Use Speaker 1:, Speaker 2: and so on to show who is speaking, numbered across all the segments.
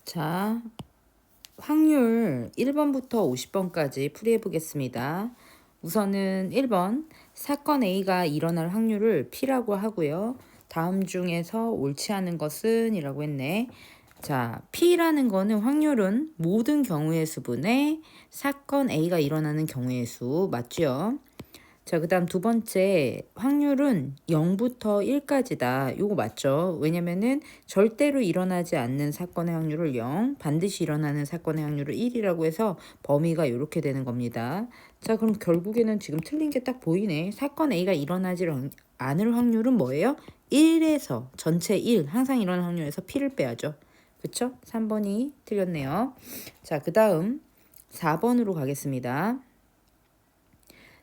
Speaker 1: 자, 확률 1번부터 50번까지 풀이해 보겠습니다. 우선은 1번, 사건 A가 일어날 확률을 P라고 하고요. 다음 중에서 옳지 않은 것은 이라고 했네. 자, P라는 거는 확률은 모든 경우의 수분의 사건 A가 일어나는 경우의 수 맞죠? 자, 그 다음 두 번째, 확률은 0부터 1까지다. 요거 맞죠? 왜냐면은 절대로 일어나지 않는 사건의 확률을 0, 반드시 일어나는 사건의 확률을 1이라고 해서 범위가 이렇게 되는 겁니다. 자, 그럼 결국에는 지금 틀린 게 딱 보이네. 사건 A가 일어나지 않을 확률은 뭐예요? 1에서 전체 1, 항상 일어나는 확률에서 P를 빼야죠. 그쵸? 3번이 틀렸네요. 자, 그 다음 4번으로 가겠습니다.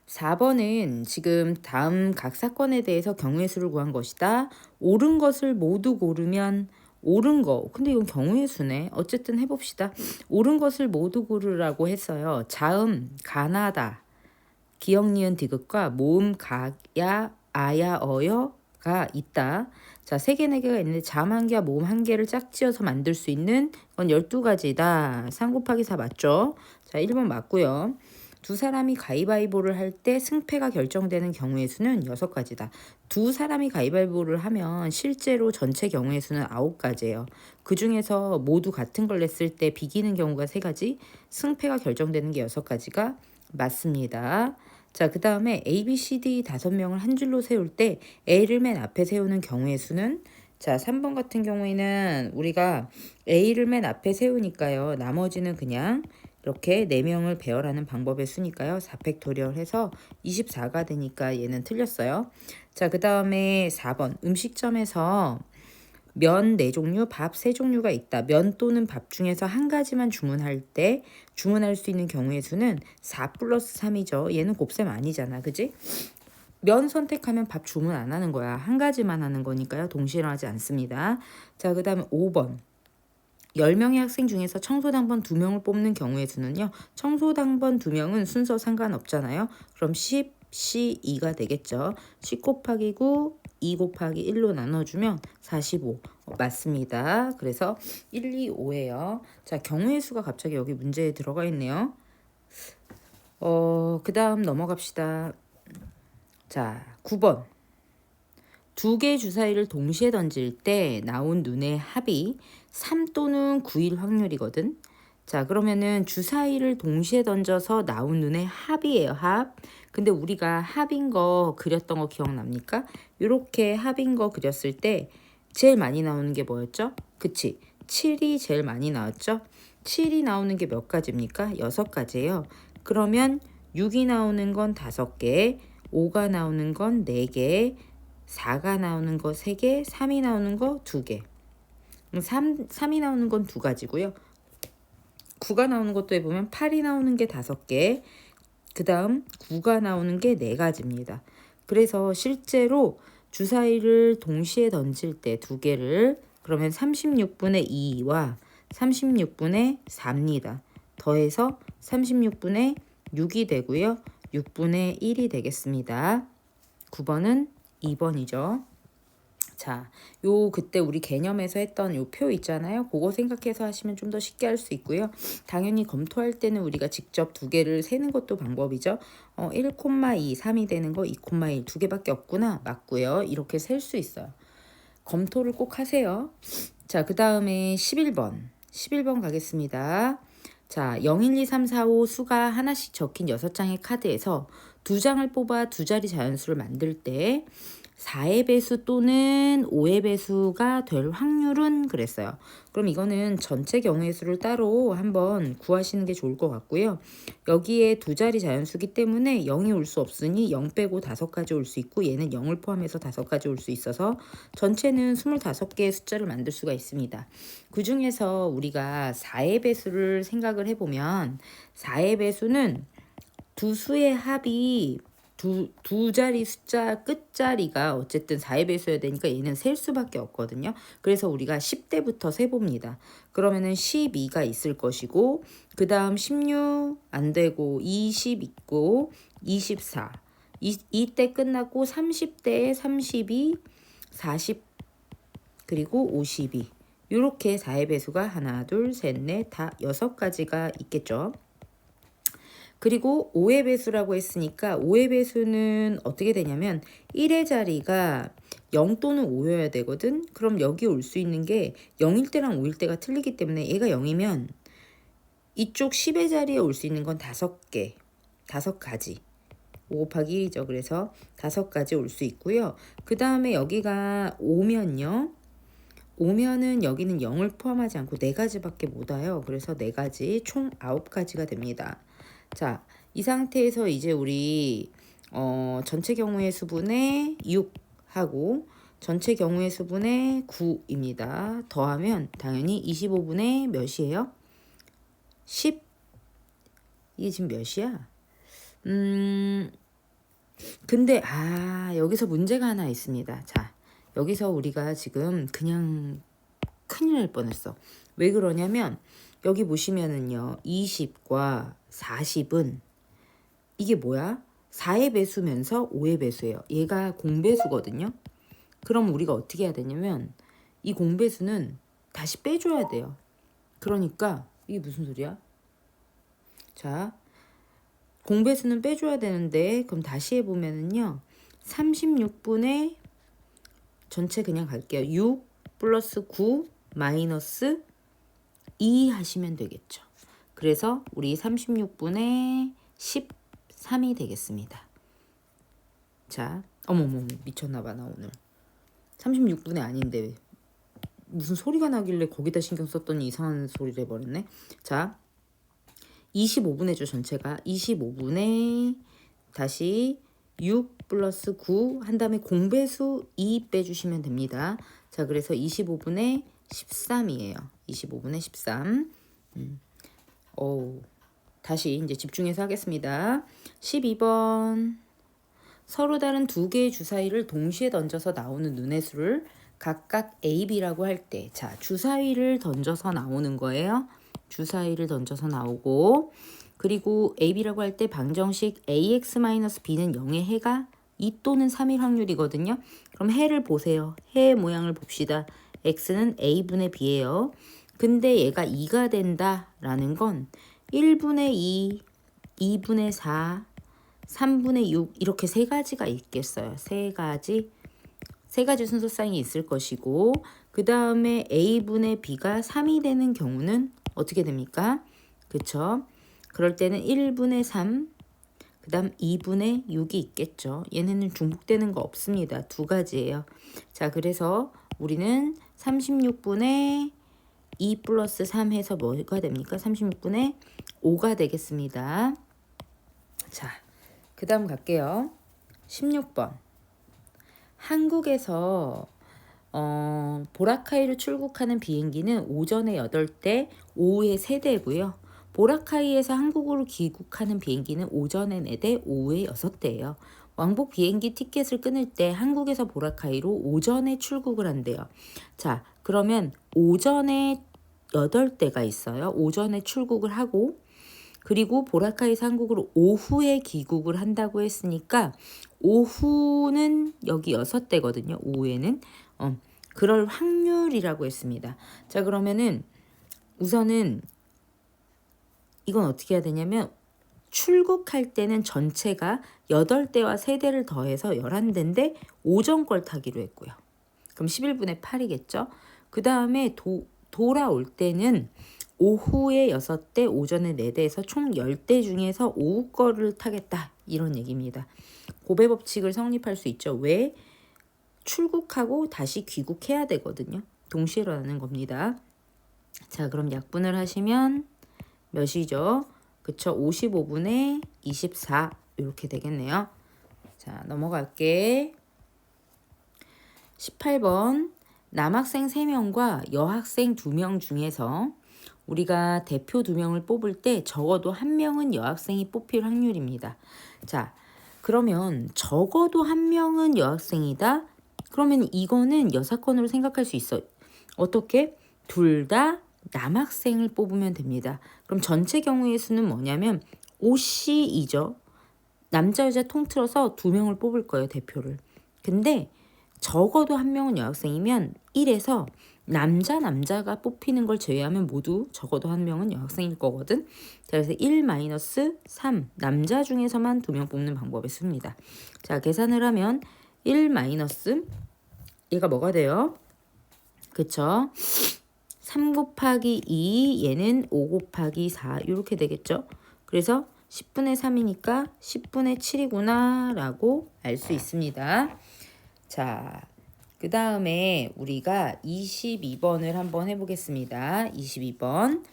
Speaker 1: 4번은 지금 다음 각 사건에 대해서 경우의 수를 구한 것이다. 옳은 것을 모두 고르면 옳은 거. 근데 이건 경우의 수네. 어쨌든 해봅시다. 옳은 것을 모두 고르라고 했어요. 자음, 가나다, 기역, 니은, 디귿과 모음, 가야, 아야, 어여가 있다. 자, 3개, 4개가 있는데 자음 1개와 모음 1개를 짝지어서 만들 수 있는 건 12가지다. 3 곱하기 4 맞죠? 자, 1번 맞고요. 두 사람이 가위바위보를 할 때 승패가 결정되는 경우의 수는 6가지다. 두 사람이 가위바위보를 하면 실제로 전체 경우의 수는 9가지예요. 그 중에서 모두 같은 걸 냈을 때 비기는 경우가 3가지, 승패가 결정되는 게 6가지가 맞습니다. 자, 그 다음에 A, B, C, D 5명을 한 줄로 세울 때 A를 맨 앞에 세우는 경우의 수는 자, 3번 같은 경우에는 우리가 A를 맨 앞에 세우니까요. 나머지는 그냥 이렇게 4명을 배열하는 방법의 수니까요. 4팩토리얼 해서 24가 되니까 얘는 틀렸어요. 자, 그 다음에 4번 음식점에서 면 4종류, 밥 3종류가 있다. 면 또는 밥 중에서 한 가지만 주문할 때 주문할 수 있는 경우의 수는 4 플러스 3이죠. 얘는 곱셈 아니잖아. 그지? 면 선택하면 밥 주문 안 하는 거야. 한 가지만 하는 거니까요. 동시에 일어나지 않습니다. 자, 그 다음에 5번. 10명의 학생 중에서 청소당번 2명을 뽑는 경우의 수는요. 청소당번 2명은 순서 상관없잖아요. 그럼 10, C2가 되겠죠. 10 곱하기 9, 2 곱하기 1로 나눠주면 45. 맞습니다. 그래서 1, 2, 5예요. 자, 경우의 수가 갑자기 여기 문제에 들어가 있네요. 그 다음 넘어갑시다. 자, 9번. 2개 주사위를 동시에 던질 때 나온 눈의 합이 3 또는 9일 확률이거든. 자, 그러면은 주사위를 동시에 던져서 나온 눈의 합이에요, 합. 근데 우리가 합인 거 그렸던 거 기억납니까? 이렇게 합인 거 그렸을 때 제일 많이 나오는 게 뭐였죠? 그치? 7이 제일 많이 나왔죠? 7이 나오는 게 몇 가지입니까? 6가지예요. 그러면 6이 나오는 건 5개, 5가 나오는 건 4개, 4가 나오는 거 3개, 3이 나오는 거 2개. 3이 나오는 건 2가지고요. 9가 나오는 것도 해보면 8이 나오는 게 5개, 그 다음 9가 나오는 게 4가지입니다. 그래서 실제로 주사위를 동시에 던질 때 2개를 그러면 36분의 2와 36분의 4입니다. 더해서 36분의 6이 되고요. 6분의 1이 되겠습니다. 9번은 2번이죠. 자, 요 그때 우리 개념에서 했던 요 표 있잖아요. 그거 생각해서 하시면 좀 더 쉽게 할 수 있고요. 당연히 검토할 때는 우리가 직접 2개를 세는 것도 방법이죠. 1,2, 3이 되는 거 2,1, 2개밖에 없구나. 맞고요. 이렇게 셀 수 있어요. 검토를 꼭 하세요. 자, 그 다음에 11번. 11번 가겠습니다. 자, 0, 1, 2, 3, 4, 5 수가 하나씩 적힌 6장의 카드에서 2장을 뽑아 2자리 자연수를 만들 때 4의 배수 또는 5의 배수가 될 확률은 그랬어요. 그럼 이거는 전체 경우의 수를 따로 한번 구하시는 게 좋을 것 같고요. 여기에 2자리 자연수기 때문에 0이 올 수 없으니 0 빼고 5가지 올 수 있고 얘는 0을 포함해서 5가지 올 수 있어서 전체는 25개의 숫자를 만들 수가 있습니다. 그 중에서 우리가 4의 배수를 생각을 해보면 4의 배수는 두 수의 합이 두 자리 숫자 끝자리가 어쨌든 4의 배수여야 되니까 얘는 셀 수밖에 없거든요. 그래서 우리가 10대부터 세봅니다. 그러면은 12가 있을 것이고 그 다음 16 안 되고 20 있고 24 이때 끝났고 30대에 32 40 그리고 52 이렇게 4의 배수가 하나, 둘, 셋, 넷, 다 6가지가 있겠죠. 그리고 5의 배수라고 했으니까 5의 배수는 어떻게 되냐면 1의 자리가 0 또는 5여야 되거든. 그럼 여기 올 수 있는 게 0일 때랑 5일 때가 틀리기 때문에 얘가 0이면 이쪽 10의 자리에 올 수 있는 건 5개, 5가지. 5 곱하기 1이죠. 그래서 5가지 올 수 있고요. 그 다음에 여기가 5면요. 5면은 여기는 0을 포함하지 않고 4가지밖에 못 와요. 그래서 4가지, 총 9가지가 됩니다. 자, 이 상태에서 이제 우리 전체 경우의 수분의 6하고 전체 경우의 수분의 9입니다. 더하면 당연히 25분의 몇이에요? 10. 이게 지금 몇이야? 근데 여기서 문제가 하나 있습니다. 자, 여기서 우리가 지금 그냥 큰일 날 뻔했어. 왜 그러냐면 여기 보시면은요. 20과 40은 이게 뭐야? 4의 배수면서 5의 배수예요. 얘가 공배수거든요. 그럼 우리가 어떻게 해야 되냐면 이 공배수는 다시 빼줘야 돼요. 그러니까 이게 무슨 소리야? 자, 공배수는 빼줘야 되는데 그럼 다시 해보면은요. 36분의 전체 그냥 갈게요. 6 플러스 9 마이너스 2 하시면 되겠죠. 그래서 우리 36분의 13이 되겠습니다. 자, 어머머 미쳤나봐 나 오늘. 36분의 아닌데 무슨 소리가 나길래 거기다 신경 썼더니 이상한 소리를 해버렸네. 자, 25분의죠 전체가. 25분의 다시 6 플러스 9 한 다음에 공배수 2 빼주시면 됩니다. 자, 그래서 25분의 13이에요. 25분의 13. 다시 이제 집중해서 하겠습니다. 12번. 서로 다른 두 개의 주사위를 동시에 던져서 나오는 눈의 수를 각각 A, B라고 할 때, 자, 주사위를 던져서 나오는 거예요. 주사위를 던져서 나오고, 그리고 A, B라고 할 때 방정식 AX-B는 0의 해가 2 또는 3일 확률이거든요. 그럼 해를 보세요. 해의 모양을 봅시다. X는 A분의 B예요. 근데 얘가 2가 된다라는 건 1분의 2, 2분의 4, 3분의 6 이렇게 3가지가 있겠어요. 3가지 순서쌍이 있을 것이고 그 다음에 A분의 B가 3이 되는 경우는 어떻게 됩니까? 그쵸? 그럴 때는 1분의 3, 그 다음 2분의 6이 있겠죠. 얘네는 중복되는 거 없습니다. 2가지예요. 자, 그래서 우리는 36분의 2 플러스 3 해서 뭐가 됩니까? 36분의 5가 되겠습니다. 자, 그 다음 갈게요. 16번. 한국에서 보라카이를 출국하는 비행기는 오전에 8대, 오후에 3대고요. 보라카이에서 한국으로 귀국하는 비행기는 오전에 4대, 오후에 6대예요. 왕복 비행기 티켓을 끊을 때 한국에서 보라카이로 오전에 출국을 한대요. 자, 그러면 오전에 8대가 있어요. 오전에 출국을 하고 그리고 보라카이에서 한국으로 오후에 귀국을 한다고 했으니까 오후는 여기 6대거든요. 오후에는 그럴 확률이라고 했습니다. 자, 그러면은 우선은 이건 어떻게 해야 되냐면 출국할 때는 전체가 8대와 3대를 더해서 11대인데 오전 걸 타기로 했고요. 그럼 11분의 8이겠죠. 그 다음에 돌아올 때는 오후에 6대, 오전에 4대에서 총 10대 중에서 오후 거를 타겠다. 이런 얘기입니다. 고배 법칙을 성립할 수 있죠. 왜? 출국하고 다시 귀국해야 되거든요. 동시에 일어나는 겁니다. 자, 그럼 약분을 하시면 몇이죠? 그쵸? 55분의 24 이렇게 되겠네요. 자, 넘어갈게. 18번. 남학생 3명과 여학생 2명 중에서 우리가 대표 2명을 뽑을 때 적어도 1명은 여학생이 뽑힐 확률입니다. 자, 그러면 적어도 1명은 여학생이다. 그러면 이거는 여사건으로 생각할 수 있어. 어떻게? 둘 다 남학생을 뽑으면 됩니다. 그럼 전체 경우의 수는 뭐냐면 5C이죠. 남자 여자 통틀어서 2명을 뽑을 거예요. 대표를. 근데 적어도 1명은 여학생이면 1에서 남자가 뽑히는 걸 제외하면 모두 적어도 한 명은 여학생일 거거든. 자, 그래서 1-3 남자 중에서만 2명 뽑는 방법을 씁니다. 자, 계산을 하면 1 마이너스 얘가 뭐가 돼요? 그쵸? 3 곱하기 2 얘는 5 곱하기 4 이렇게 되겠죠? 그래서 10분의 3이니까 10분의 7이구나 라고 알 수 있습니다. 자, 그 다음에 우리가 22번을 한번 해보겠습니다. 22번.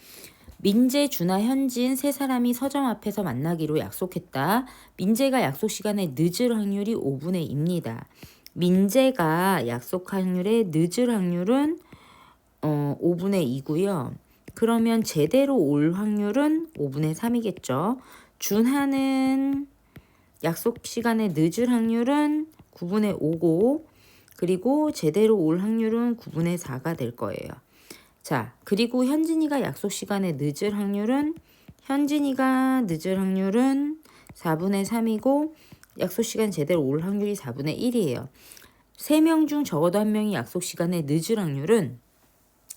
Speaker 1: 민재, 준하, 현진 세 사람이 서점 앞에서 만나기로 약속했다. 민재가 약속 시간에 늦을 확률이 5분의 2입니다. 민재가 약속 확률에 늦을 확률은 5분의 2고요. 그러면 제대로 올 확률은 5분의 3이겠죠. 준하는 약속 시간에 늦을 확률은 9분의 5고 그리고 제대로 올 확률은 9분의 4가 될 거예요. 자, 그리고 현진이가 약속 시간에 늦을 확률은 4분의 3이고 약속 시간 제대로 올 확률이 4분의 1이에요. 3명 중 적어도 1명이 약속 시간에 늦을 확률은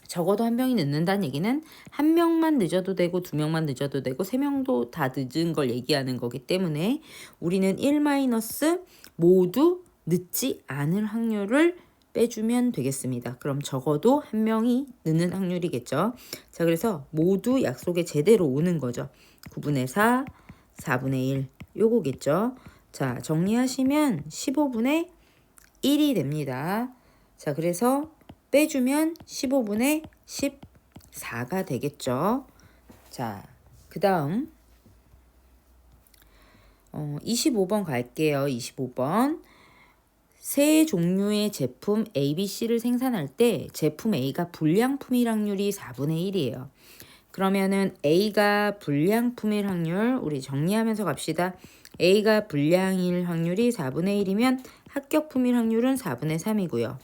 Speaker 1: 적어도 1명이 늦는다는 얘기는 1명만 늦어도 되고 2명만 늦어도 되고 3명도 다 늦은 걸 얘기하는 거기 때문에 우리는 1 마이너스 모두 늦지 않을 확률을 빼주면 되겠습니다. 그럼 적어도 1명이 늦는 확률이겠죠. 자, 그래서 모두 약속에 제대로 오는 거죠. 9분의 4, 4분의 1 요거겠죠. 자, 정리하시면 15분의 1이 됩니다. 자, 그래서 빼주면 15분의 14가 되겠죠. 자, 그 다음 25번 갈게요. 25번. 세 종류의 제품 A, B, C를 생산할 때 제품 A가 불량품일 확률이 4분의 1이에요. 그러면은 A가 불량품일 확률 우리 정리하면서 갑시다. A가 불량일 확률이 4분의 1이면 합격품일 확률은 4분의 3이고요.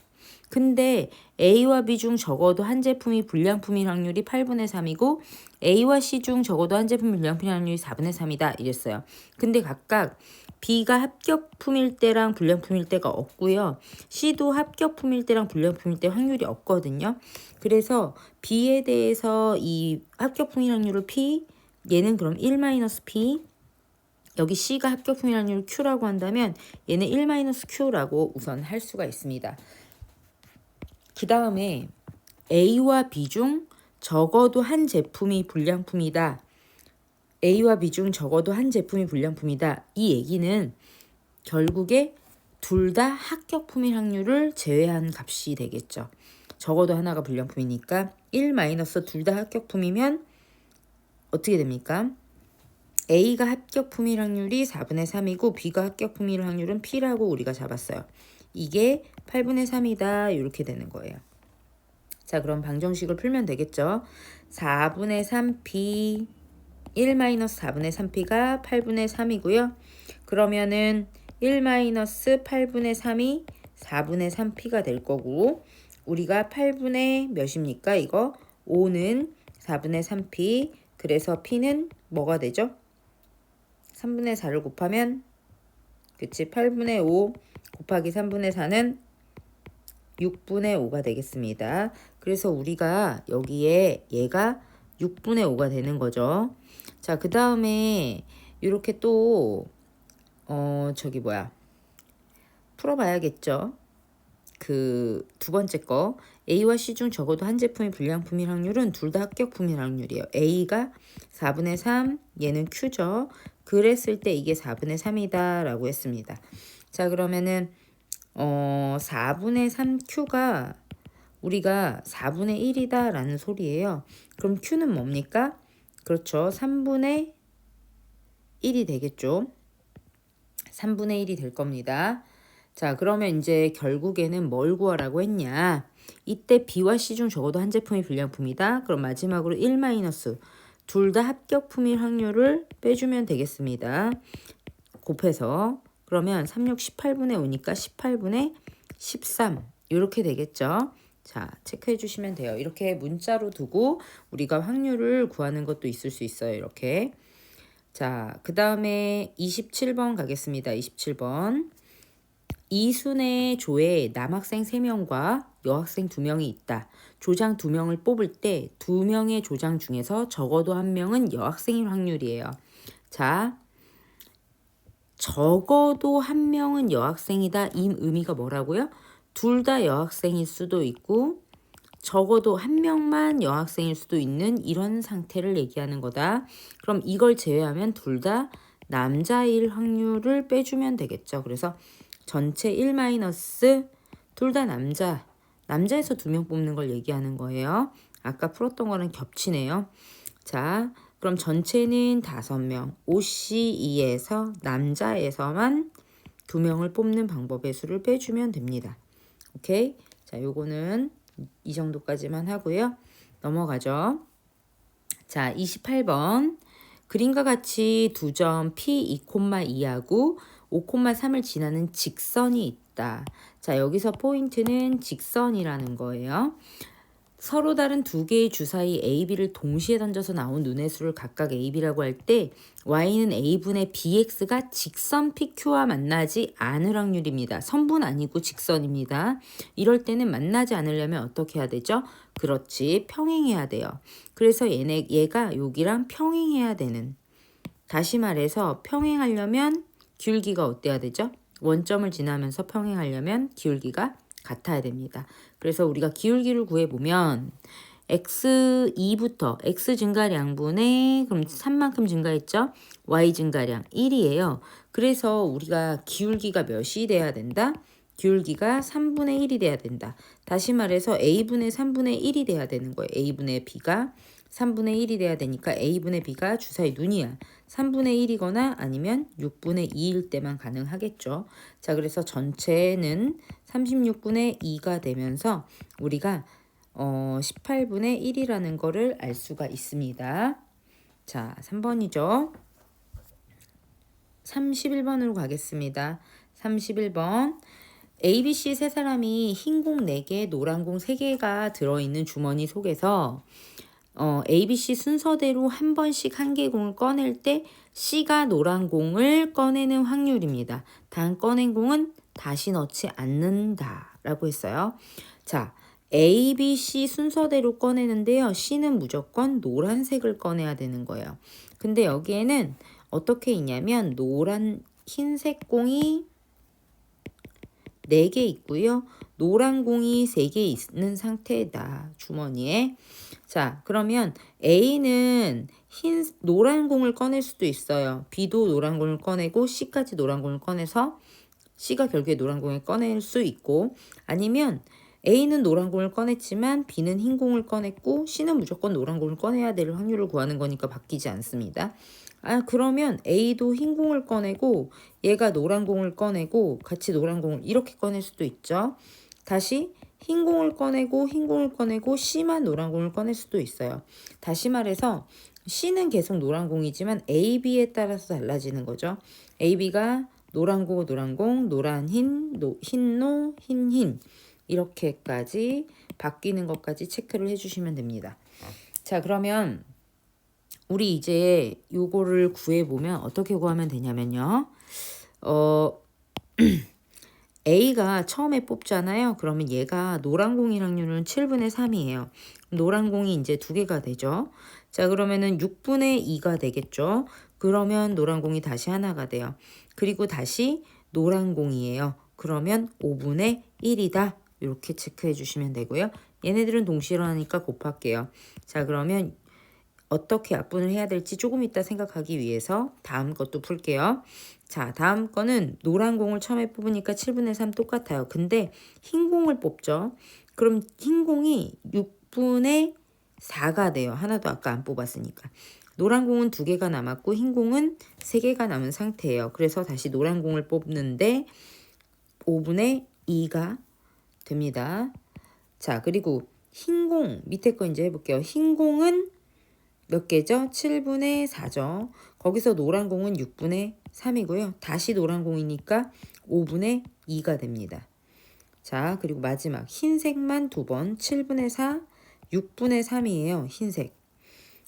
Speaker 1: 근데 A와 B 중 적어도 한 제품이 불량품일 확률이 8분의 3이고 A와 C 중 적어도 한 제품이 불량품일 확률이 4분의 3이다 이랬어요. 근데 각각 B가 합격품일 때랑 불량품일 때가 없고요. C도 합격품일 때랑 불량품일 때 확률이 없거든요. 그래서 B에 대해서 이 합격품일 확률을 P, 얘는 그럼 1-P, 여기 C가 합격품일 확률을 Q라고 한다면 얘는 1-Q라고 우선 할 수가 있습니다. 그 다음에 A와 B 중 적어도 한 제품이 불량품이다. A와 B 중 적어도 한 제품이 불량품이다. 이 얘기는 결국에 둘 다 합격품일 확률을 제외한 값이 되겠죠. 적어도 하나가 불량품이니까 1 마이너스 둘 다 합격품이면 어떻게 됩니까? A가 합격품일 확률이 4분의 3이고 B가 합격품일 확률은 P라고 우리가 잡았어요. 이게 8분의 3이다 이렇게 되는 거예요. 자, 그럼 방정식을 풀면 되겠죠. 4분의 3P 1-4분의 3P가 8분의 3이고요. 그러면은 1-8분의 3이 4분의 3P가 될 거고 우리가 8분의 몇입니까? 이거 5는 4분의 3P 그래서 P는 뭐가 되죠? 3분의 4를 곱하면 그치 8분의 5 곱하기 3분의 4는 6분의 5가 되겠습니다. 그래서 우리가 여기에 얘가 6분의 5가 되는 거죠. 자, 그 다음에 이렇게 또 풀어봐야겠죠. 그 두 번째 거 A와 C 중 적어도 한 제품이 불량품일 확률은 둘 다 합격품일 확률이에요. A가 4분의 3 얘는 Q죠. 그랬을 때 이게 4분의 3이다 라고 했습니다. 자, 그러면은 4분의 3Q가 우리가 4분의 1이다 라는 소리예요. 그럼 Q는 뭡니까? 그렇죠. 3분의 1이 되겠죠. 3분의 1이 될 겁니다. 자, 그러면 이제 결국에는 뭘 구하라고 했냐. 이때 B와 C 중 적어도 한 제품이 불량품이다. 그럼 마지막으로 1 마이너스 둘 다 합격품일 확률을 빼주면 되겠습니다. 곱해서 그러면 3, 6, 18분의 5니까 18분의 13 이렇게 되겠죠. 자, 체크해 주시면 돼요. 이렇게 문자로 두고 우리가 확률을 구하는 것도 있을 수 있어요. 이렇게. 자, 그 다음에 27번 가겠습니다. 27번. 이순의 조에 남학생 3명과 여학생 2명이 있다. 조장 2명을 뽑을 때 2명의 조장 중에서 적어도 1명은 여학생일 확률이에요. 자, 적어도 1명은 여학생이다. 이 의미가 뭐라고요? 둘 다 여학생일 수도 있고 적어도 1명만 여학생일 수도 있는 이런 상태를 얘기하는 거다. 그럼 이걸 제외하면 둘 다 남자일 확률을 빼주면 되겠죠. 그래서 전체 1 마이너스 둘 다 남자에서 2명 뽑는 걸 얘기하는 거예요. 아까 풀었던 거랑 겹치네요. 자, 그럼 전체는 5명, OC2에서 남자에서만 2명을 뽑는 방법의 수를 빼주면 됩니다. 오케이? 자, 요거는 이 정도까지만 하고요. 넘어가죠. 자, 28번. 그림과 같이 두 점 P2,2하고 5,3을 지나는 직선이 있다. 자, 여기서 포인트는 직선이라는 거예요. 서로 다른 두 개의 주사위 AB를 동시에 던져서 나온 눈의 수를 각각 AB라고 할 때 Y는 A분의 BX가 직선 PQ와 만나지 않을 확률입니다. 선분 아니고 직선입니다. 이럴 때는 만나지 않으려면 어떻게 해야 되죠? 그렇지, 평행해야 돼요. 그래서 얘가 여기랑 평행해야 되는. 다시 말해서 평행하려면 기울기가 어때야 되죠? 원점을 지나면서 평행하려면 기울기가 같아야 됩니다. 그래서 우리가 기울기를 구해보면 x2부터 x 증가량분의 그럼 3만큼 증가했죠? y 증가량 1이에요. 그래서 우리가 기울기가 몇이 돼야 된다? 기울기가 3분의 1이 돼야 된다. 다시 말해서 a분의 3분의 1이 돼야 되는 거예요. a분의 b가 3분의 1이 돼야 되니까 a분의 b가 주사위 눈이야. 3분의 1이거나 아니면 6분의 2일 때만 가능하겠죠. 자, 그래서 전체는 36분의 2가 되면서 우리가 18분의 1이라는 거를 알 수가 있습니다. 자, 3번이죠. 31번으로 가겠습니다. 31번. ABC 세 사람이 흰 공 4개, 노란 공 3개가 들어있는 주머니 속에서 ABC 순서대로 한 번씩 한 개 공을 꺼낼 때 C가 노란 공을 꺼내는 확률입니다. 단 꺼낸 공은 다시 넣지 않는다 라고 했어요. 자, A, B, C 순서대로 꺼내는데요. C는 무조건 노란색을 꺼내야 되는 거예요. 근데 여기에는 어떻게 있냐면 흰색 공이 4개 있고요. 노란 공이 3개 있는 상태다. 주머니에. 자, 그러면 A는 노란 공을 꺼낼 수도 있어요. B도 노란 공을 꺼내고 C까지 노란 공을 꺼내서 C가 결국에 노란 공을 꺼낼 수 있고 아니면 A는 노란 공을 꺼냈지만 B는 흰 공을 꺼냈고 C는 무조건 노란 공을 꺼내야 될 확률을 구하는 거니까 바뀌지 않습니다. 그러면 A도 흰 공을 꺼내고 얘가 노란 공을 꺼내고 같이 노란 공을 이렇게 꺼낼 수도 있죠. 다시 흰 공을 꺼내고 흰 공을 꺼내고 C만 노란 공을 꺼낼 수도 있어요. 다시 말해서 C는 계속 노란 공이지만 A, B에 따라서 달라지는 거죠. A, B가 노란 공, 노란 공, 노란 흰, 흰노, 흰 이렇게까지 바뀌는 것까지 체크를 해주시면 됩니다. 자, 그러면 우리 이제 요거를 구해보면 어떻게 구하면 되냐면요. A가 처음에 뽑잖아요. 그러면 얘가 노란 공일 확률은 7분의 3이에요. 노란 공이 이제 2개가 되죠. 자, 그러면은 6분의 2가 되겠죠. 그러면 노란 공이 다시 하나가 돼요. 그리고 다시 노란 공이에요. 그러면 5분의 1이다. 이렇게 체크해 주시면 되고요. 얘네들은 동시에 일어나니까 곱할게요. 자, 그러면 어떻게 약분을 해야 될지 조금 이따 생각하기 위해서 다음 것도 풀게요. 자, 다음 거는 노란 공을 처음에 뽑으니까 7분의 3 똑같아요. 근데 흰 공을 뽑죠. 그럼 흰 공이 6분의 4가 돼요. 하나도 아까 안 뽑았으니까. 노란 공은 2개가 남았고 흰 공은 3개가 남은 상태예요. 그래서 다시 노란 공을 뽑는데 5분의 2가 됩니다. 자, 그리고 흰 공 밑에 거 이제 해볼게요. 흰 공은 몇 개죠? 7분의 4죠. 거기서 노란 공은 6분의 3이고요. 다시 노란 공이니까 5분의 2가 됩니다. 자, 그리고 마지막 흰색만 2번 7분의 4, 6분의 3이에요. 흰색.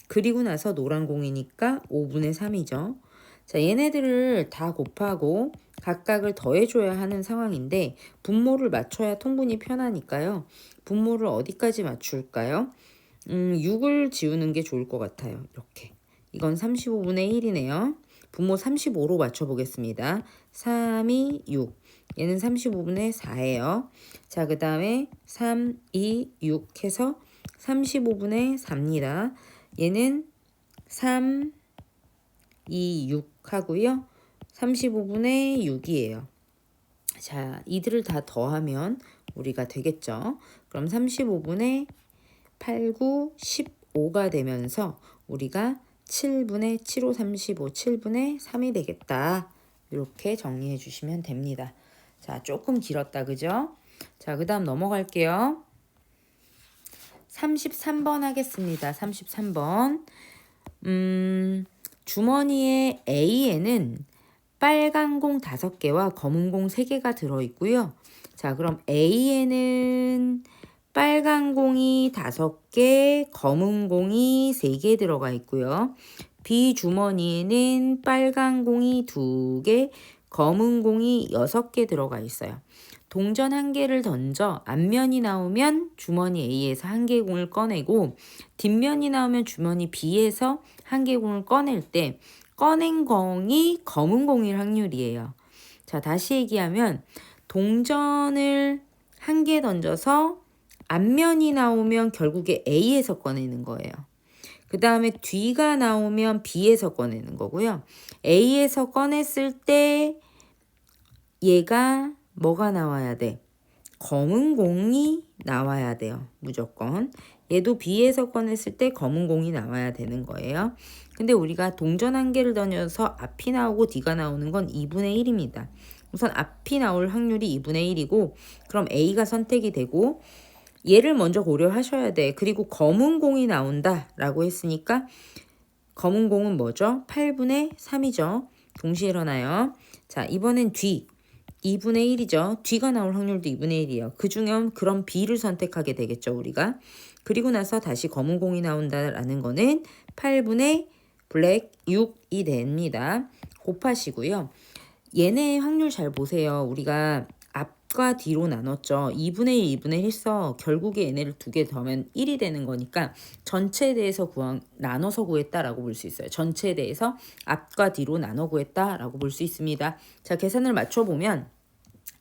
Speaker 1: 그리고 나서 노란 공이니까 5분의 3이죠. 자, 얘네들을 다 곱하고 각각을 더해줘야 하는 상황인데 분모를 맞춰야 통분이 편하니까요. 분모를 어디까지 맞출까요? 6을 지우는 게 좋을 것 같아요. 이렇게. 이건 35분의 1이네요. 분모 35로 맞춰보겠습니다. 3이 6. 얘는 35분의 4예요. 자, 그 다음에 3, 2, 6 해서 35분의 4입니다. 얘는 3, 2, 6 하고요. 35분의 6이에요. 자, 이들을 다 더하면 우리가 되겠죠. 그럼 35분의 8, 9, 15가 되면서 우리가 7분의 7, 5, 35, 7분의 3이 되겠다. 이렇게 정리해 주시면 됩니다. 자, 조금 길었다, 그죠? 자, 그 다음 넘어갈게요. 33번 하겠습니다. 33번. 주머니의 A에는 빨간 공 5개와 검은 공 3개가 들어있고요. 자, 그럼 A에는 빨간 공이 5개, 검은 공이 3개 들어가 있고요. B 주머니에는 빨간 공이 2개, 검은 공이 6개 들어가 있어요. 동전 1개를 던져 앞면이 나오면 주머니 A에서 1개 공을 꺼내고 뒷면이 나오면 주머니 B에서 1개 공을 꺼낼 때 꺼낸 공이 검은 공일 확률이에요. 자, 다시 얘기하면 동전을 1개 던져서 앞면이 나오면 결국에 A에서 꺼내는 거예요. 그 다음에 뒤가 나오면 B에서 꺼내는 거고요. A에서 꺼냈을 때 얘가 뭐가 나와야 돼? 검은 공이 나와야 돼요. 무조건. 얘도 B에서 꺼냈을 때 검은 공이 나와야 되는 거예요. 근데 우리가 동전 1개를 던져서 앞이 나오고 뒤가 나오는 건 2분의 1입니다. 우선 앞이 나올 확률이 2분의 1이고 그럼 A가 선택이 되고 얘를 먼저 고려하셔야 돼. 그리고 검은 공이 나온다 라고 했으니까 검은 공은 뭐죠? 8분의 3이죠. 동시에 일어나요. 자, 이번엔 뒤. 2분의 1이죠. 뒤가 나올 확률도 2분의 1이에요. 그중에 그럼 B를 선택하게 되겠죠, 우리가. 그리고 나서 다시 검은 공이 나온다라는 거는 8분의 블랙 6이 됩니다. 곱하시고요. 얘네 확률 잘 보세요. 우리가 앞과 뒤로 나눴죠. 2분의 1, 2분의 1 써. 결국에 얘네를 2개 더하면 1이 되는 거니까 전체에 대해서 나눠서 구했다라고 볼 수 있어요. 전체에 대해서 앞과 뒤로 나눠 구했다라고 볼 수 있습니다. 자, 계산을 맞춰보면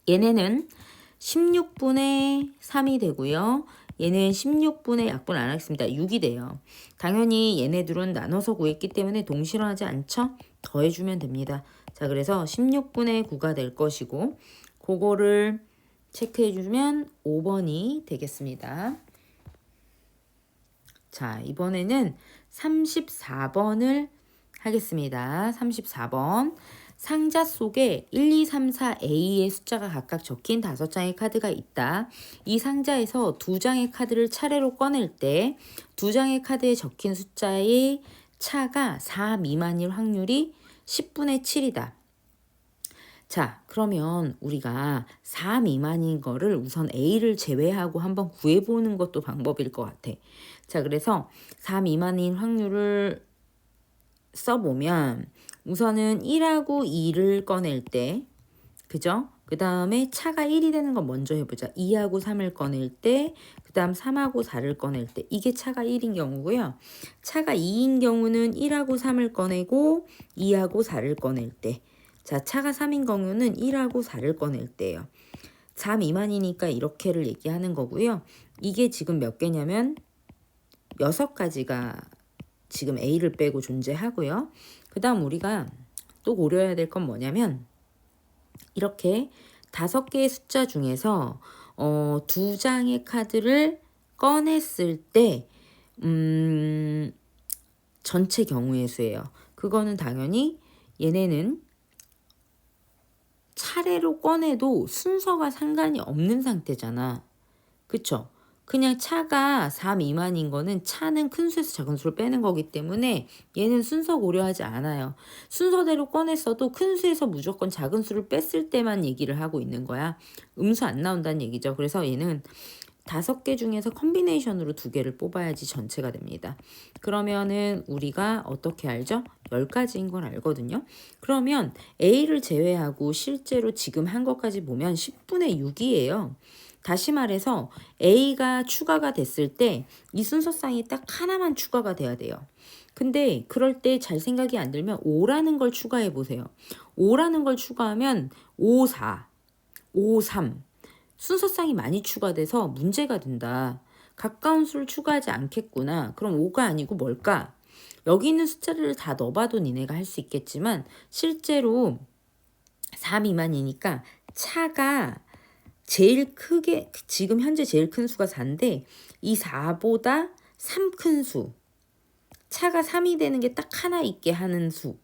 Speaker 1: 얘네는 16분의 3이 되고요. 얘는 16분의 약분 안 하겠습니다. 6이 돼요. 당연히 얘네들은 나눠서 구했기 때문에 동실화하지 않죠? 더해주면 됩니다. 자, 그래서 16분의 9가 될 것이고 그거를 체크해주면 5번이 되겠습니다. 자, 이번에는 34번을 하겠습니다. 34번. 상자 속에 1, 2, 3, 4, A의 숫자가 각각 적힌 5장의 카드가 있다. 이 상자에서 2장의 카드를 차례로 꺼낼 때 2장의 카드에 적힌 숫자의 차가 4 미만일 확률이 10분의 7이다. 자, 그러면 우리가 4 미만인 거를 우선 A를 제외하고 한번 구해보는 것도 방법일 것 같아. 자, 그래서 4 미만인 확률을 써보면 우선은 1하고 2를 꺼낼 때, 그죠? 그 다음에 차가 1이 되는 거 먼저 해보자. 2하고 3을 꺼낼 때, 그 다음 3하고 4를 꺼낼 때, 이게 차가 1인 경우고요. 차가 2인 경우는 1하고 3을 꺼내고 2하고 4를 꺼낼 때, 자, 차가 3인 경우는 1하고 4를 꺼낼 때예요. 4 미만이니까 이렇게를 얘기하는 거고요. 이게 지금 몇 개냐면 6가지가 지금 A를 빼고 존재하고요. 그 다음 우리가 또 고려해야 될 건 뭐냐면 이렇게 5개의 숫자 중에서 2장의 카드를 꺼냈을 때 전체 경우의 수예요. 그거는 당연히 얘네는 차례로 꺼내도 순서가 상관이 없는 상태잖아. 그쵸? 그냥 차가 4 미만인 거는 차는 큰 수에서 작은 수를 빼는 거기 때문에 얘는 순서 고려하지 않아요. 순서대로 꺼냈어도 큰 수에서 무조건 작은 수를 뺐을 때만 얘기를 하고 있는 거야. 음수 안 나온다는 얘기죠. 그래서 얘는 5개 중에서 컨비네이션으로 2개를 뽑아야지 전체가 됩니다. 그러면은 우리가 어떻게 알죠? 10가지인 걸 알거든요. 그러면 A를 제외하고 실제로 지금 한 것까지 보면 10분의 6이에요. 다시 말해서 A가 추가가 됐을 때 이 순서상이 딱 하나만 추가가 돼야 돼요. 근데 그럴 때 잘 생각이 안 들면 5라는 걸 추가해 보세요. 5라는 걸 추가하면 5, 4, 5, 3 순서상이 많이 추가돼서 문제가 된다. 가까운 수를 추가하지 않겠구나. 그럼 5가 아니고 뭘까? 여기 있는 숫자를 다 넣어봐도 니네가 할 수 있겠지만 실제로 4 미만이니까 차가 제일 크게 지금 현재 제일 큰 수가 4인데 이 4보다 3 큰 수. 차가 3이 되는 게 딱 하나 있게 하는 수.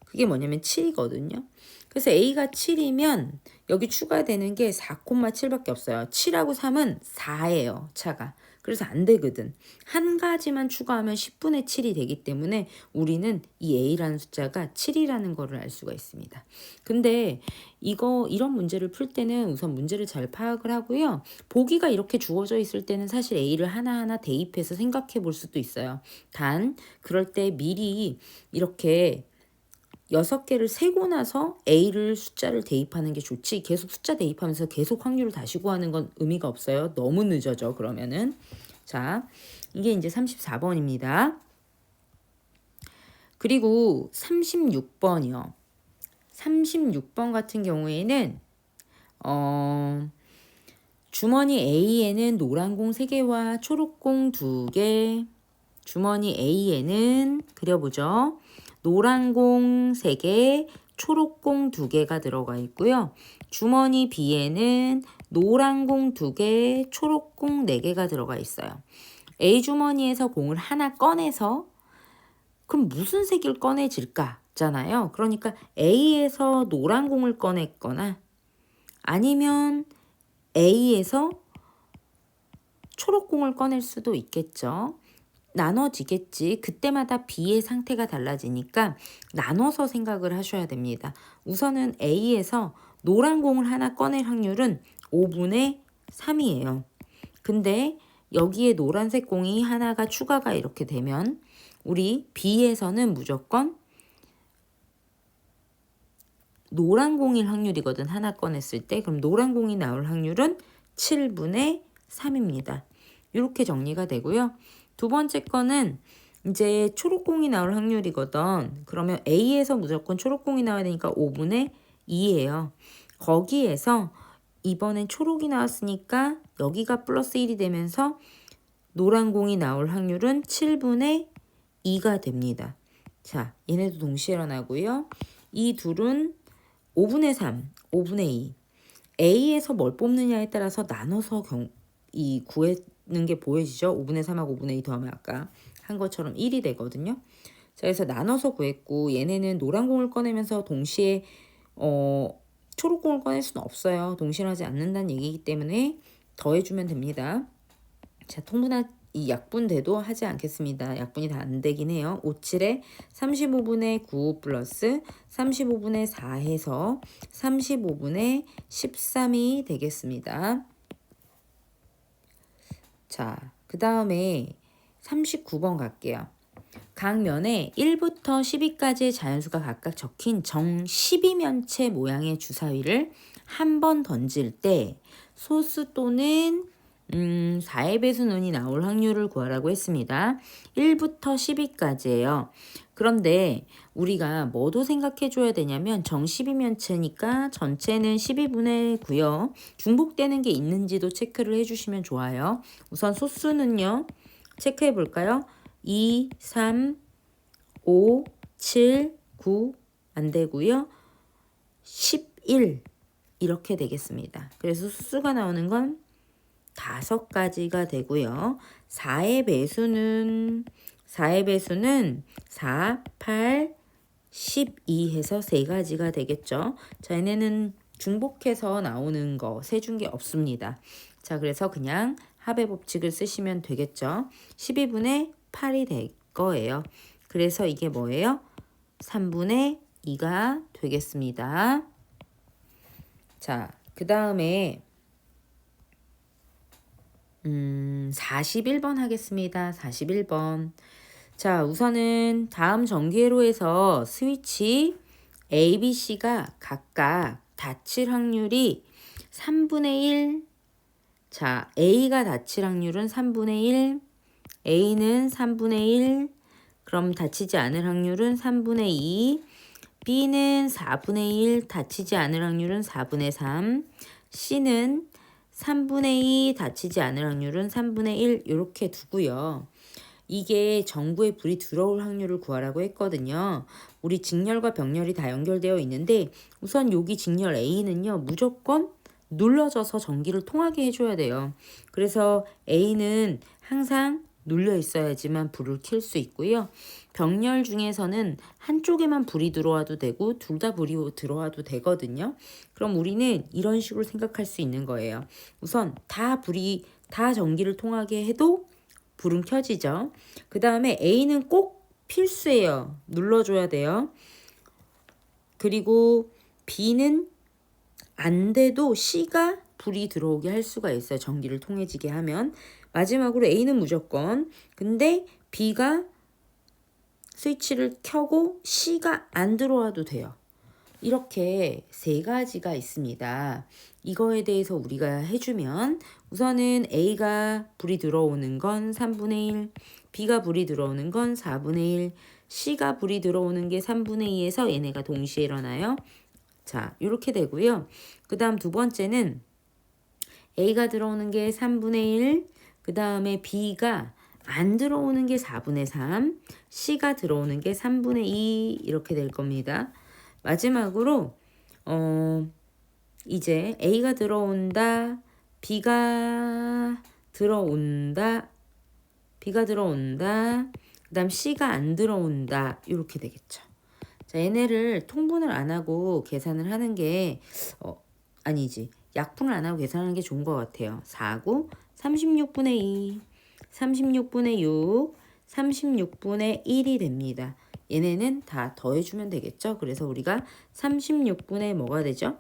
Speaker 1: 그게 뭐냐면 7이거든요. 그래서 A가 7이면 여기 추가되는 게 4,7밖에 없어요. 7하고 3은 4예요. 차가. 그래서 안 되거든. 한 가지만 추가하면 10분의 7이 되기 때문에 우리는 이 A라는 숫자가 7이라는 거를 알 수가 있습니다. 근데 이런 문제를 풀 때는 우선 문제를 잘 파악을 하고요. 보기가 이렇게 주어져 있을 때는 사실 A를 하나하나 대입해서 생각해 볼 수도 있어요. 단 그럴 때 미리 이렇게 6개를 세고 나서 A를 숫자를 대입하는 게 좋지 계속 숫자 대입하면서 계속 확률을 다시 구하는 건 의미가 없어요. 너무 늦어져 그러면은. 자, 이게 이제 34번입니다. 그리고 36번이요. 36번 같은 경우에는 주머니 A에는 노란 공 3개와 초록 공 2개. 주머니 A에는 그려보죠. 노란 공 3개, 초록 공 2개가 들어가 있고요. 주머니 B에는 노란 공 2개, 초록 공 4개가 들어가 있어요. A 주머니에서 공을 하나 꺼내서 그럼 무슨 색을 꺼내질까잖아요. 그러니까 A에서 노란 공을 꺼냈거나 아니면 A에서 초록 공을 꺼낼 수도 있겠죠. 나눠지겠지. 그때마다 B의 상태가 달라지니까 나눠서 생각을 하셔야 됩니다. 우선은 A에서 노란 공을 하나 꺼낼 확률은 5분의 3이에요. 근데 여기에 노란색 공이 하나가 추가가 이렇게 되면 우리 B에서는 무조건 노란 공일 확률이거든. 하나 꺼냈을 때. 그럼 노란 공이 나올 확률은 7분의 3입니다. 이렇게 정리가 되고요. 두 번째 거는 이제 초록공이 나올 확률이거든. 그러면 A에서 무조건 초록공이 나와야 되니까 5분의 2예요. 거기에서 이번엔 초록이 나왔으니까 여기가 플러스 1이 되면서 노란 공이 나올 확률은 7분의 2가 됩니다. 자, 얘네도 동시에 일어나고요. 이 둘은 5분의 3, 5분의 2. A에서 뭘 뽑느냐에 따라서 나눠서 구하는 게 보여지죠. 5분의 3하고 5분의 2 더하면 아까 한 것처럼 1이 되거든요. 자, 그래서 나눠서 구했고 얘네는 노란 공을 꺼내면서 동시에 초록 공을 꺼낼 수는 없어요. 동시에 하지 않는다는 얘기이기 때문에 더해주면 됩니다. 자, 이 약분돼도 하지 않겠습니다. 약분이 다 안 되긴 해요. 5, 7에 35분의 9 플러스 35분의 4 해서 35분의 13이 되겠습니다. 자, 그 다음에 39번 갈게요. 각 면에 1부터 10위까지의 자연수가 각각 적힌 정 12면체 모양의 주사위를 한 번 던질 때 소수 또는 4의 배수눈이 나올 확률을 구하라고 했습니다. 1부터 10위까지예요. 그런데 우리가 뭐도 생각해 줘야 되냐면 정 12면체니까 전체는 12분의 9요. 중복되는 게 있는지도 체크를 해주시면 좋아요. 우선 소수는요. 체크해 볼까요? 2, 3, 5, 7, 9 안 되고요. 11 이렇게 되겠습니다. 그래서 수가 나오는 건 5가지가 되고요. 4의 배수는 4, 8, 12 해서 3가지가 되겠죠. 자, 얘네는 중복해서 나오는 거 세준 게 없습니다. 자, 그래서 그냥 합의 법칙을 쓰시면 되겠죠. 12분의 8이 될 거예요. 그래서 이게 뭐예요? 3분의 2가 되겠습니다. 자, 그 다음에 41번 하겠습니다. 41번. 자, 우선은 다음 전개로에서 스위치 A, B, C가 각각 닫힐 확률이 3분의 1. 자, A가 닫힐 확률은 3분의 1. A는 3분의 1. 그럼 닫히지 않을 확률은 3분의 2. B는 4분의 1. 닫히지 않을 확률은 4분의 3. C는 3분의 2. 닫히지 않을 확률은 3분의 1. 이렇게 두고요. 이게 전구에 불이 들어올 확률을 구하라고 했거든요. 우리 직렬과 병렬이 다 연결되어 있는데 우선 여기 직렬 A는요. 무조건 눌러져서 전기를 통하게 해줘야 돼요. 그래서 A는 항상 눌려 있어야지만 불을 켤 수 있고요. 병렬 중에서는 한쪽에만 불이 들어와도 되고 둘 다 불이 들어와도 되거든요. 그럼 우리는 이런 식으로 생각할 수 있는 거예요. 우선 다 전기를 통하게 해도 불은 켜지죠. 그 다음에 A는 꼭 필수예요. 눌러줘야 돼요. 그리고 B는 안 돼도 C가 불이 들어오게 할 수가 있어요. 전기를 통해지게 하면. 마지막으로 A는 무조건. 근데 B가 스위치를 켜고 C가 안 들어와도 돼요. 이렇게 세 가지가 있습니다. 이거에 대해서 우리가 해주면 우선은 A가 불이 들어오는 건 3분의 1, B가 불이 들어오는 건 4분의 1, C가 불이 들어오는 게 3분의 2에서 얘네가 동시에 일어나요. 자, 이렇게 되고요. 그 다음 두 번째는 A가 들어오는 게 3분의 1, 그 다음에 B가 안 들어오는 게 4분의 3, C가 들어오는 게 3분의 2 이렇게 될 겁니다. 마지막으로 이제 A가 들어온다, B가 들어온다, 그 다음 C가 안 들어온다 이렇게 되겠죠. 자, 얘네를 통분을 안 하고 계산을 하는 게 아니지. 약분을 안 하고 계산하는 게 좋은 것 같아요. 4구 36분의 2, 36분의 6, 36분의 1이 됩니다. 얘네는 다 더해주면 되겠죠. 그래서 우리가 36분의 뭐가 되죠?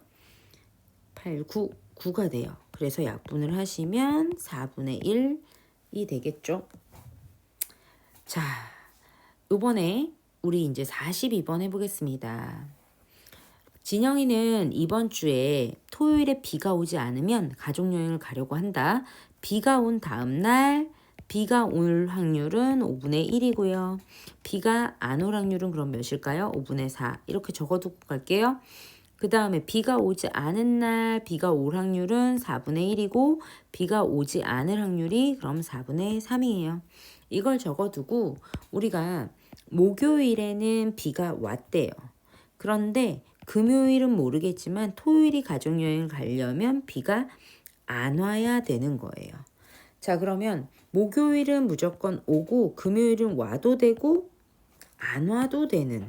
Speaker 1: 8, 9가 돼요. 그래서 약분을 하시면 4분의 1이 되겠죠. 자, 요번에 우리 이제 42번 해보겠습니다. 진영이는 이번 주에 토요일에 비가 오지 않으면 가족여행을 가려고 한다. 비가 온 다음 날 비가 올 확률은 5분의 1이고요. 비가 안 올 확률은 그럼 몇일까요? 5분의 4. 이렇게 적어두고 갈게요. 그 다음에 비가 오지 않은 날 비가 올 확률은 4분의 1이고 비가 오지 않을 확률이 그럼 4분의 3이에요. 이걸 적어두고 우리가 목요일에는 비가 왔대요. 그런데 금요일은 모르겠지만 토요일이 가족여행을 가려면 비가 안 와야 되는 거예요. 자, 그러면 목요일은 무조건 오고 금요일은 와도 되고 안 와도 되는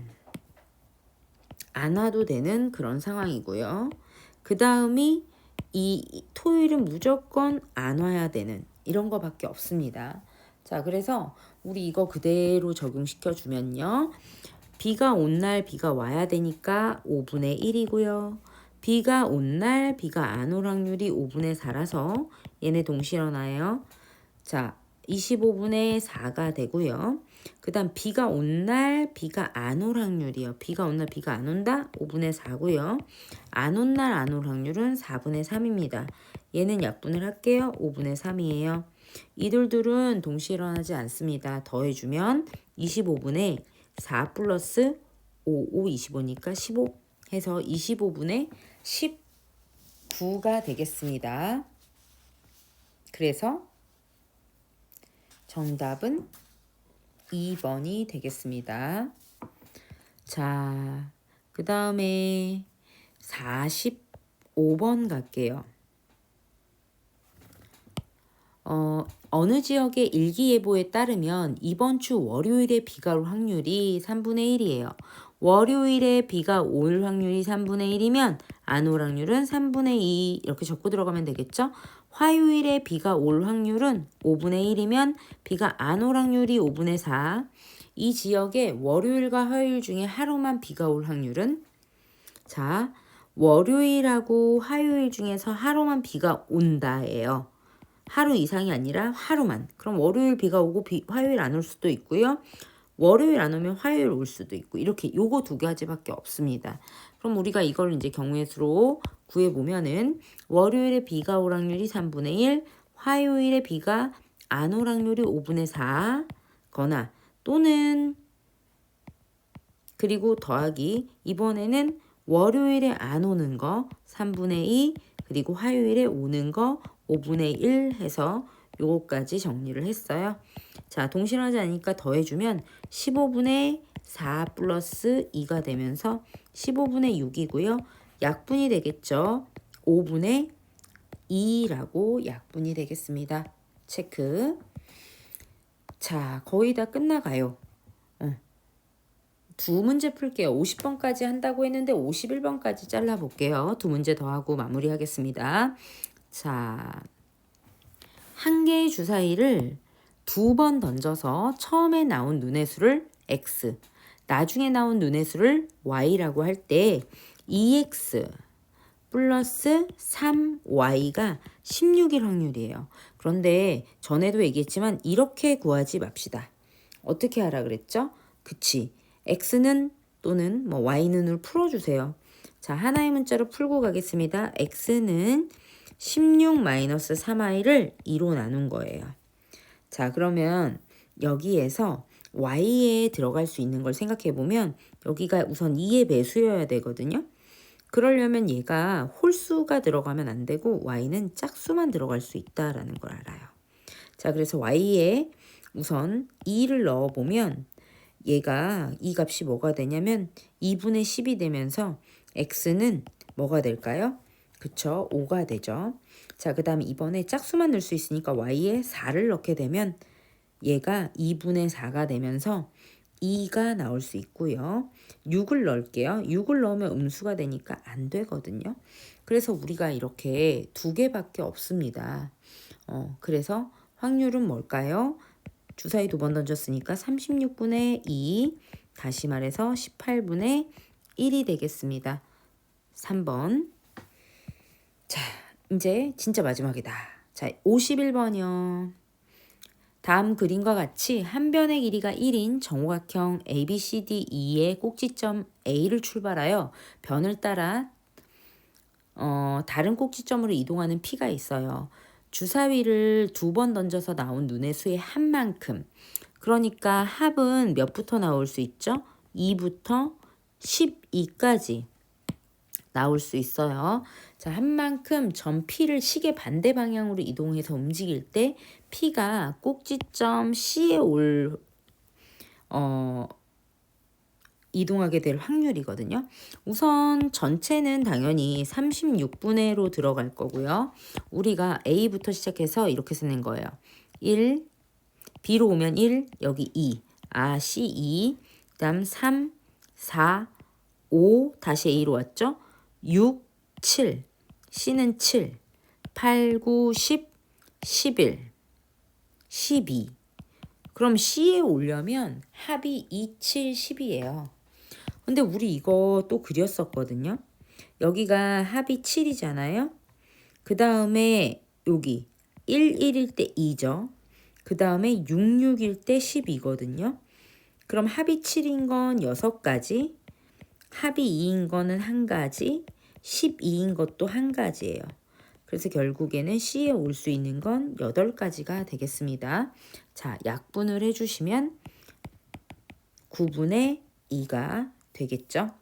Speaker 1: 그런 상황이고요. 그 다음이 이 토요일은 무조건 안 와야 되는 이런 거밖에 없습니다. 자, 그래서 우리 이거 그대로 적용시켜 주면요. 비가 온 날 비가 와야 되니까 5분의 1이고요. 비가 온 날 비가 안 올 확률이 5분의 4라서 얘네 동시에 일어나요. 자, 25분의 4가 되고요. 그 다음 비가 온 날 비가 안 올 확률이요. 비가 온 날 비가 안 온다? 5분의 4고요. 안 온 날 안 올 확률은 4분의 3입니다. 얘는 약분을 할게요. 5분의 3이에요. 이들둘은 동시에 일어나지 않습니다. 더해주면 25분의 4 플러스 5, 25니까 15 해서 25분의 19가 되겠습니다. 그래서 정답은 2번이 되겠습니다. 자, 그 다음에 45번 갈게요. 어느 지역의 일기예보에 따르면 이번 주 월요일에 비가 올 확률이 3분의 1이에요. 월요일에 비가 올 확률이 3분의 1이면 안 올 확률은 3분의 2 이렇게 적고 들어가면 되겠죠? 화요일에 비가 올 확률은 5분의 1이면 비가 안 올 확률이 5분의 4. 이 지역에 월요일과 화요일 중에 하루만 비가 올 확률은 자, 월요일하고 화요일 중에서 하루만 비가 온다예요. 하루 이상이 아니라 하루만. 그럼 월요일 비가 오고 화요일 안 올 수도 있고요. 월요일 안 오면 화요일 올 수도 있고 이렇게 요거 두 가지밖에 없습니다. 그럼 우리가 이걸 이제 경우의 수로 구해보면은 월요일에 비가 올 확률이 3분의 1, 화요일에 비가 안 올 확률이 5분의 4 거나 또는 그리고 더하기 이번에는 월요일에 안 오는 거 3분의 2 그리고 화요일에 오는 거 5분의 1 해서 요거까지 정리를 했어요. 자, 동실하지 않으니까 더해주면 15분의 4 플러스 2가 되면서 15분의 6이고요. 약분이 되겠죠. 5분의 2라고 약분이 되겠습니다. 체크. 자, 거의 다 끝나가요. 두 문제 풀게요. 50번까지 한다고 했는데 51번까지 잘라볼게요. 두 문제 더 하고 마무리하겠습니다. 자, 한 개의 주사위를 두 번 던져서 처음에 나온 눈의 수를 x, 나중에 나온 눈의 수를 y라고 할 때 2x 플러스 3y가 16일 확률이에요. 그런데 전에도 얘기했지만 이렇게 구하지 맙시다. 어떻게 하라 그랬죠? 그치. x는 또는 뭐 y는을 풀어주세요. 자, 하나의 문자로 풀고 가겠습니다. x는 16-3i를 2로 나눈 거예요. 자, 그러면 여기에서 y에 들어갈 수 있는 걸 생각해 보면 여기가 우선 2의 배수여야 되거든요. 그러려면 얘가 홀수가 들어가면 안 되고 y는 짝수만 들어갈 수 있다라는 걸 알아요. 자, 그래서 y에 우선 2를 넣어보면 얘가 이 값이 뭐가 되냐면 2분의 10이 되면서 x는 뭐가 될까요? 그쵸? 5가 되죠. 자, 그 다음에 이번에 짝수만 넣을 수 있으니까 y에 4를 넣게 되면 얘가 2분의 4가 되면서 2가 나올 수 있고요. 6을 넣을게요. 6을 넣으면 음수가 되니까 안 되거든요. 그래서 우리가 이렇게 두 개밖에 없습니다. 그래서 확률은 뭘까요? 주사위 두 번 던졌으니까 36분의 2, 다시 말해서 18분의 1이 되겠습니다. 3번. 자, 이제 진짜 마지막이다. 자, 51번이요. 다음 그림과 같이 한 변의 길이가 1인 정오각형 ABCDE의 꼭지점 A를 출발하여 변을 따라 다른 꼭지점으로 이동하는 P가 있어요. 주사위를 두 번 던져서 나온 눈의 수의 한 만큼. 그러니까 합은 몇부터 나올 수 있죠? 2부터 12까지 나올 수 있어요. 자, 한 만큼 점 P를 시계 반대 방향으로 이동해서 움직일 때 P가 꼭지점 C에 이동하게 될 확률이거든요. 우선 전체는 당연히 36분의로 들어갈 거고요. 우리가 A부터 시작해서 이렇게 쓰는 거예요. 1, B로 오면 1, 여기 2, C 2, 그 다음 3, 4, 5, 다시 A로 왔죠? 6, 7, C는 7, 8, 9, 10, 11, 12. 그럼 C에 오려면 합이 2, 7, 10이에요. 근데 우리 이거 또 그렸었거든요. 여기가 합이 7이잖아요. 그 다음에 여기 1, 1일 때 2죠. 그 다음에 6, 6일 때 12거든요. 그럼 합이 7인 건 6가지, 합이 2인 거는 1가지, 12인 것도 1가지예요. 그래서 결국에는 C에 올 수 있는 건 8가지가 되겠습니다. 자, 약분을 해주시면 9분의 2가 되겠죠.